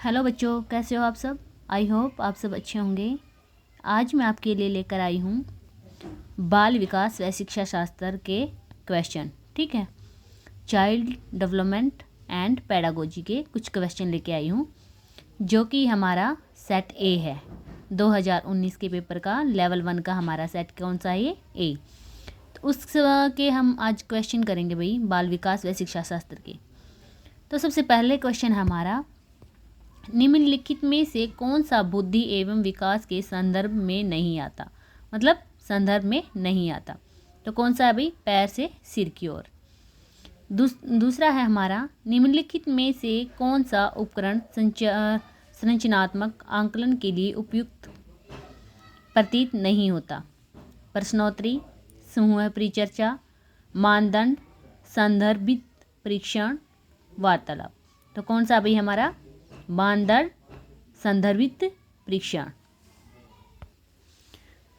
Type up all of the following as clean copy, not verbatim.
Hello बच्चों, कैसे हो आप सब। आई होप आप सब अच्छे होंगे। आज मैं आपके लिए लेकर आई हूँ बाल विकास व शिक्षा शास्त्र के क्वेश्चन। ठीक है, चाइल्ड डेवलपमेंट एंड पेडागोजी के कुछ क्वेश्चन लेके आई हूँ, जो कि हमारा सेट ए है। 2019 के पेपर का लेवल 1 का हमारा सेट कौन सा है, ये ए। तो उसके हम आज क्वेश्चन करेंगे भाई बाल विकास व शिक्षा शास्त्र के। तो सबसे पहले क्वेश्चन हमारा, निम्नलिखित में से कौन सा बुद्धि एवं विकास के संदर्भ में नहीं आता, मतलब संदर्भ में नहीं आता। तो कौन सा है भाई, पैर से सिर की ओर। दूसरा है हमारा, निम्नलिखित में से कौन सा उपकरण संरचनात्मक आंकलन के लिए उपयुक्त प्रतीत नहीं होता। प्रश्नोत्तरी, समूह परिचर्चा, मानदंड, संदर्भित परीक्षण, वार्तालाप। तो कौन सा भाई हमारा, मानदंड, संदर्भित परीक्षण।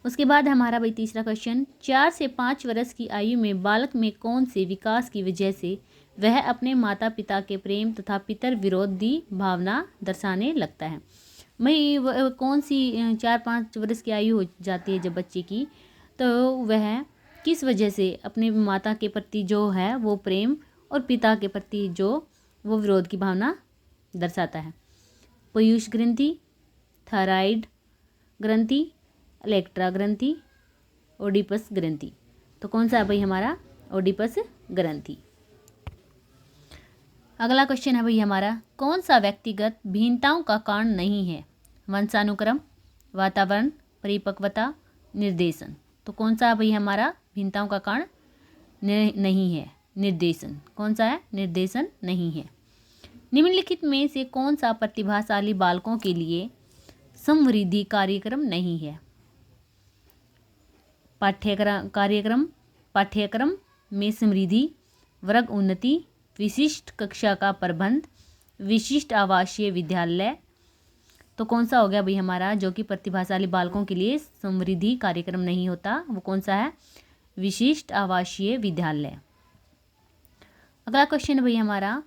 उसके बाद हमारा भाई तीसरा क्वेश्चन, 4 से 5 वर्ष की आयु में बालक में कौन से विकास की वजह से वह अपने माता पिता के प्रेम तथा पितर विरोधी भावना दर्शाने लगता है। भाई कौन सी 4-5 वर्ष की आयु हो जाती है जब बच्चे की, तो वह किस वजह से अपने माता के प्रति जो है वो प्रेम और पिता के प्रति जो वो विरोध की भावना दर्शाता है। पीयूष ग्रंथि, थायराइड ग्रंथि, इलेक्ट्रा ग्रंथि, ओडिपस ग्रंथि। तो कौन सा है भाई हमारा, ओडिपस ग्रंथि। अगला क्वेश्चन है भाई हमारा, कौन सा व्यक्तिगत भिन्नताओं का कारण नहीं है। वंशानुक्रम, वातावरण, परिपक्वता, निर्देशन। तो कौन सा है भाई हमारा, भिन्नताओं का कारण नहीं है, निर्देशन। कौन सा है, निर्देशन नहीं है। निम्नलिखित में से कौन सा प्रतिभाशाली बालकों के लिए समृद्धि कार्यक्रम नहीं है। पाठ्यक्रम में समृद्धि, वर्ग उन्नति, विशिष्ट कक्षा का प्रबंध, विशिष्ट आवासीय विद्यालय। तो कौन सा हो गया भाई हमारा, जो कि प्रतिभाशाली बालकों के लिए समृद्धि कार्यक्रम नहीं होता, वो कौन सा है, विशिष्ट आवासीय विद्यालय। अगला क्वेश्चन है भाई हमारा,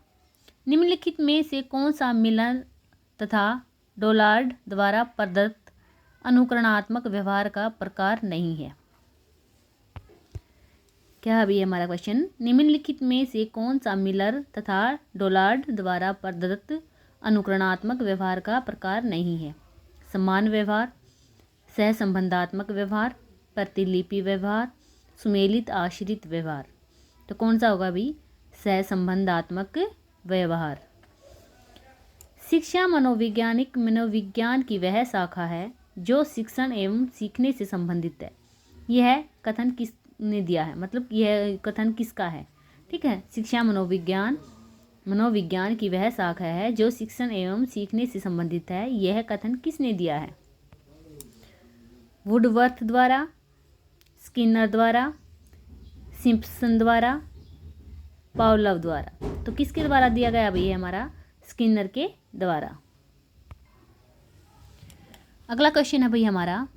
निम्नलिखित में से कौन सा मिलर तथा डोलार्ड द्वारा प्रदत्त अनुकरणात्मक व्यवहार का प्रकार नहीं है। क्या है अभी हमारा क्वेश्चन, निम्नलिखित में से कौन सा मिलर तथा डोलार्ड द्वारा प्रदत्त अनुकरणात्मक व्यवहार का प्रकार नहीं है। समान व्यवहार, सहसंबंधात्मक व्यवहार, प्रतिलिपि व्यवहार, सुमेलित आश्रित व्यवहार। तो कौन सा होगा अभी, सहसंबंधात्मक व्यवहार। शिक्षा मनोविज्ञान की वह शाखा है जो शिक्षण एवं सीखने से संबंधित है। यह कथन किसने दिया है, मतलब यह कथन किसका है। ठीक है, शिक्षा मनोविज्ञान की वह शाखा है जो शिक्षण एवं सीखने से संबंधित है। यह कथन किसने दिया है, वुडवर्थ द्वारा, स्किनर द्वारा, सिम्पसन द्वारा, पावलोव द्वारा। तो किसके द्वारा दिया गया भाई हमारा, स्किनर के द्वारा। अगला क्वेश्चन है भाई हमारा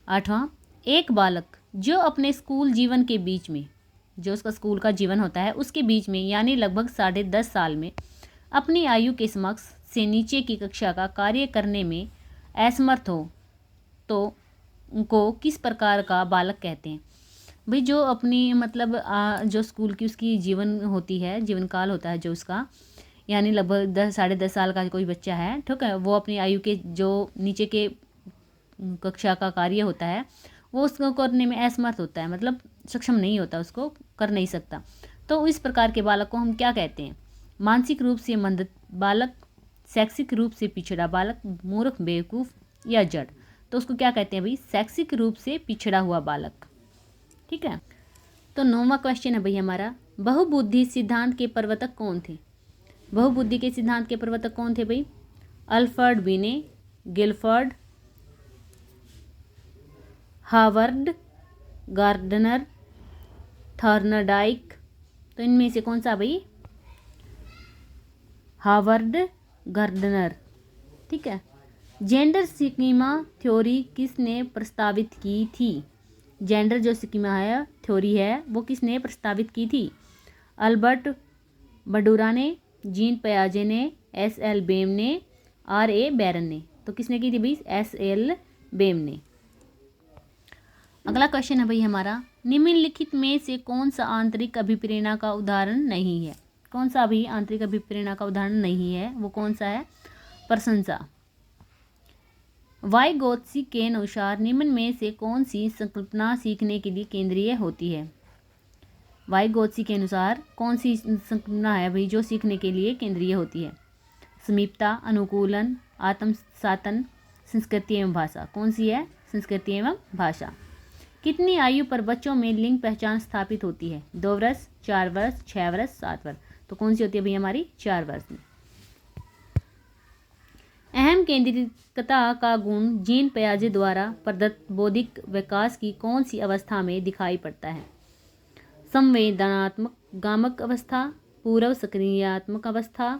8वां, एक बालक जो अपने स्कूल जीवन के बीच में, जो उसका स्कूल का जीवन होता है उसके बीच में, यानी लगभग 10.5 साल में अपनी आयु के समक्ष से नीचे की कक्षा का कार्य करने में असमर्थ हो, तो उनको किस प्रकार का बालक कहते हैं। भाई जो अपनी मतलब जो स्कूल की उसकी जीवन होती है, जीवन काल होता है जो उसका, यानी लगभग 10-10.5 साल का कोई बच्चा है, ठीक है, वो अपनी आयु के जो नीचे के कक्षा का कार्य होता है वो उसको करने में असमर्थ होता है, मतलब सक्षम नहीं होता, उसको कर नहीं सकता। तो इस प्रकार के बालक को हम क्या कहते हैं, मानसिक रूप से मंद बालक, शैक्षिक रूप से पिछड़ा बालक, मूर्ख, बेवकूफ़ या जड़। तो उसको क्या कहते हैं भाई, शैक्षिक रूप से पिछड़ा हुआ बालक। ठीक है, तो 9वां क्वेश्चन है भाई हमारा, बहुबुद्धि सिद्धांत के प्रवर्तक कौन थे। बहुबुद्धि के सिद्धांत के प्रवर्तक कौन थे भाई, अल्फ्रेड बिने, गिलफर्ड, हार्वर्ड, गार्डनर, थॉर्नडाइक। तो इनमें से कौन सा भाई, हार्वर्ड, गार्डनर। ठीक है, जेंडर स्कीमा थ्योरी किसने प्रस्तावित की थी। जेंडर जो स्कीमा है, थ्योरी है, वो किसने प्रस्तावित की थी, अल्बर्ट बंडूरा ने, जीन पियाजे ने, एस एल बेम ने, R.A. बैरन ने। तो किसने की थी भाई? S.L. बेम ने। अगला क्वेश्चन है भाई हमारा, निम्नलिखित में से कौन सा आंतरिक अभिप्रेरणा का उदाहरण नहीं है? कौन सा भी आंतरिक अभिप्रेरणा का उदाहरण नहीं है, वो कौन सा है? प्रशंसा। वाइगोत्स्की के अनुसार निम्न में से कौन सी संकल्पना सीखने के लिए केंद्रीय होती है? वाइगोत्स्की के अनुसार कौन सी संकल्पना है भाई जो सीखने के लिए केंद्रीय होती है? समीपता, अनुकूलन, आत्मसातन, संस्कृति एवं भाषा। कौन सी है? संस्कृति एवं भाषा। कितनी आयु पर बच्चों में लिंग पहचान स्थापित होती है? 2 वर्ष, 4 वर्ष, 6 वर्ष, 7 वर्ष। तो कौन सी होती है भाई हमारी? 4 वर्ष में। अहम केंद्रितता का गुण जीन पियाजे द्वारा प्रदत्त बौद्धिक विकास की कौन सी अवस्था में दिखाई पड़ता है? संवेदनात्मक गामक अवस्था, पूर्व सक्रियात्मक अवस्था,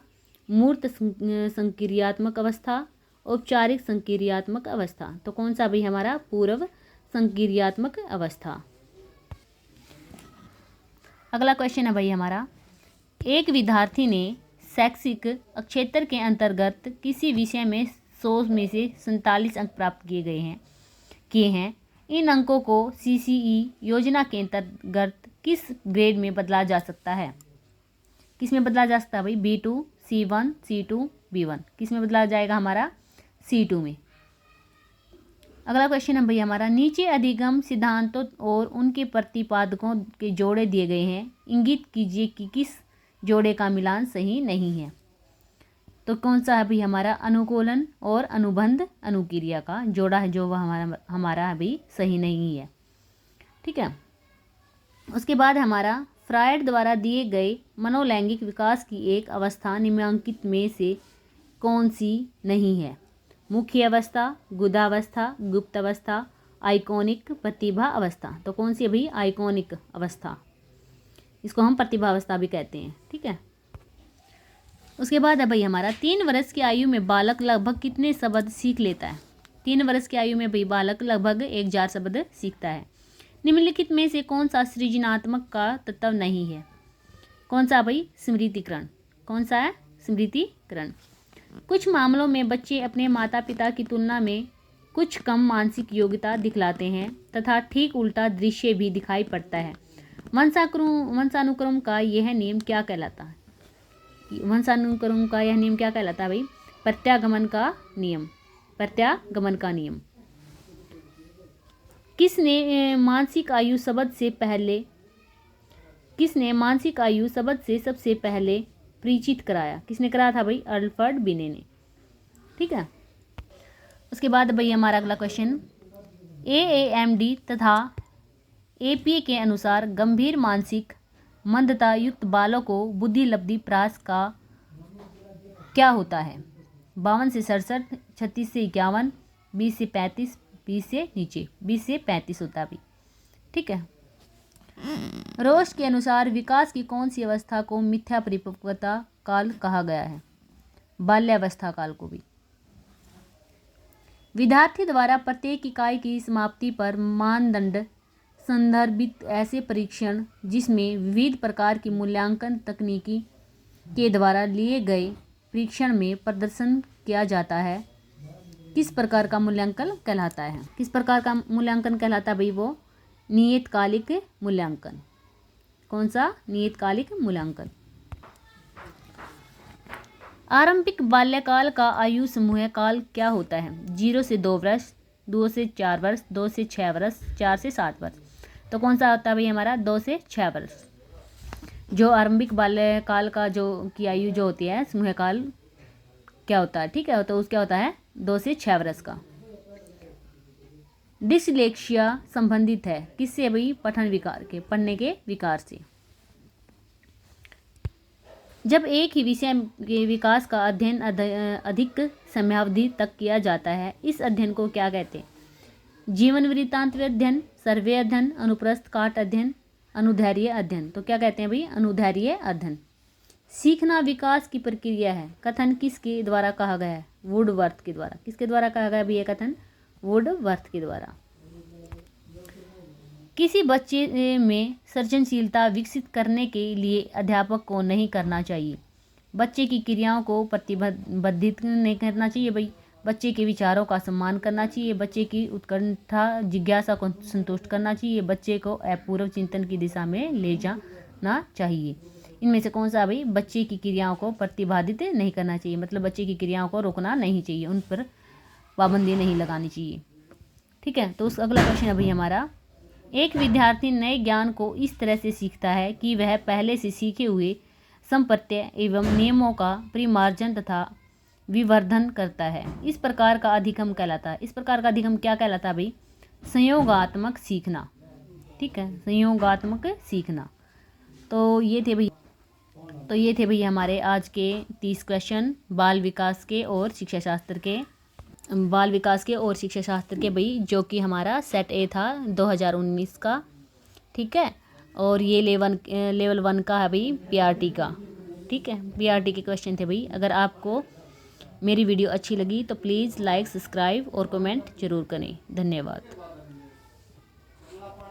मूर्त संक्रियात्मक अवस्था, औपचारिक संक्रियात्मक अवस्था। तो कौन सा भाई हमारा? पूर्व संक्रियात्मक अवस्था। अगला क्वेश्चन है भाई हमारा, एक विद्यार्थी ने शैक्षिक क्षेत्र के अंतर्गत किसी विषय में 100 में से 47 अंक प्राप्त किए हैं। इन अंकों को CCE योजना के अंतर्गत किस ग्रेड में बदला जा सकता है? किस में बदला जा सकता है भाई? B2, C1, C2, B1। किस में बदला जाएगा हमारा? C2 में। अगला क्वेश्चन है भाई हमारा, नीचे अधिगम सिद्धांतों और उनके प्रतिपादकों के जोड़े दिए गए हैं, इंगित कीजिए कि किस जोड़े का मिलान सही नहीं है। तो कौन सा है भाई हमारा? अनुकूलन और अनुबंध अनुक्रिया का जोड़ा है जो वह हमारा अभी सही नहीं है। ठीक है। उसके बाद हमारा फ्रायड द्वारा दिए गए मनोलैंगिक विकास की एक अवस्था निम्नलिखित में से कौन सी नहीं है? मुख्य अवस्था, गुदावस्था, गुप्त अवस्था, आइकॉनिक, प्रतिभा अवस्था। तो कौन सी है भाई? आइकॉनिक अवस्था। इसको हम प्रतिभा अवस्था भी कहते हैं। ठीक है। उसके बाद है भाई हमारा, 3 वर्ष की आयु में बालक लगभग कितने शब्द सीख लेता है? 3 वर्ष की आयु में भाई बालक लगभग 1000 शब्द सीखता है। निम्नलिखित में से कौन सा सृजनात्मक का तत्व नहीं है? कौन सा भाई? स्मृतिकरण। कौन सा है? स्मृतिकरण। कुछ मामलों में बच्चे अपने माता पिता की तुलना में कुछ कम मानसिक योग्यता दिखलाते हैं तथा ठीक उल्टा दृश्य भी दिखाई पड़ता है। वंशानुक्रम का यह नियम क्या कहलाता है? वंशानुक्रम का यह नियम क्या कहलाता है भाई? प्रत्यागमन का नियम। प्रत्यागमन का नियम। किसने मानसिक आयु शब्द से सबसे पहले परिचित कराया? किसने कराया था भाई? अल्फ्रेड बिने ने। ठीक है। उसके बाद भाई हमारा अगला क्वेश्चन, AAMD तथा APA के अनुसार गंभीर मानसिक मंदता युक्त बालकों को बुद्धि लब्धि प्रास का क्या होता है? 52 से 67, 36 से 51, 20 से 35, 20 से नीचे, 20 से 35 होता भी। ठीक है। रोश के अनुसार विकास की कौन सी अवस्था को मिथ्या परिपक्वता काल कहा गया है? बाल्यावस्था काल को भी। विद्यार्थी द्वारा प्रत्येक इकाई की समाप्ति पर मानदंड संदर्भित ऐसे परीक्षण जिसमें विविध प्रकार की मूल्यांकन तकनीकी के द्वारा लिए गए परीक्षण में प्रदर्शन किया जाता है, किस प्रकार का मूल्यांकन कहलाता है? किस प्रकार का मूल्यांकन कहलाता है भाई? वो नियतकालिक मूल्यांकन। कौन सा? नियतकालिक मूल्यांकन। आरंभिक बाल्यकाल का आयु समूह काल क्या होता है? 0 से 2 वर्ष, 2 से 4 वर्ष, 2 से 6 वर्ष, 4 से 7 वर्ष। तो कौन सा होता है भाई हमारा? 2 से 6 वर्ष। जो आरंभिक बाल्यकाल का की आयु जो होती है समूह काल क्या होता है? ठीक है। तो उसका होता है 2 से 6 वर्ष का। डिसलेक्सिया संबंधित है किससे भाई? पठन विकार के, पढ़ने के विकार से। जब एक ही विषय के विकास का अध्ययन अधिक समयावधि तक किया जाता है, इस अध्ययन को क्या कहते हैं? जीवन वृत्तांत अध्ययन, सर्वे अध्ययन, अनुप्रस्थ काट अध्ययन, अनुदैर्घ्य अध्ययन। तो क्या कहते हैं भाई? अनुदैर्घ्य अध्ययन। सीखना विकास की प्रक्रिया है, कथन किसके द्वारा कहा गया है? वुडवर्थ के द्वारा। किसके द्वारा कहा गया भी? ये कथन वुडवर्थ के द्वारा। किसी बच्चे में सृजनशीलता विकसित करने के लिए अध्यापक को नहीं करना चाहिए? बच्चे की क्रियाओं को प्रतिबंधित नहीं करना चाहिए भाई, बच्चे के विचारों का सम्मान करना चाहिए, बच्चे की उत्कंठा जिज्ञासा को संतुष्ट करना चाहिए, बच्चे को अपूर्व चिंतन की दिशा में ले जाना चाहिए। इनमें से कौन सा भाई? बच्चे की क्रियाओं को प्रतिबाधित नहीं करना चाहिए, मतलब बच्चे की क्रियाओं को रोकना नहीं चाहिए, उन पर पाबंदी नहीं लगानी चाहिए। ठीक है, तो उस अगला क्वेश्चन है भाई हमारा, एक विद्यार्थी नए ज्ञान को इस तरह से सीखता है कि वह पहले से सीखे हुए संप्रत्यय एवं नियमों का परिमार्जन तथा विवर्धन करता है। इस प्रकार का अधिगम कहलाता है। इस प्रकार का अधिगम क्या कहलाता है भाई? संयोगात्मक सीखना। ठीक है, संयोगात्मक सीखना। तो ये थे भाई हमारे आज के 30 क्वेश्चन बाल विकास के और शिक्षा शास्त्र के भाई, जो कि हमारा सेट ए था 2019 का। ठीक है, और ये लेवल 1 का है भाई पीआरटी का। ठीक है, पीआरटी के क्वेश्चन थे भाई। अगर आपको मेरी वीडियो अच्छी लगी तो प्लीज़ लाइक, सब्सक्राइब और कमेंट जरूर करें। धन्यवाद।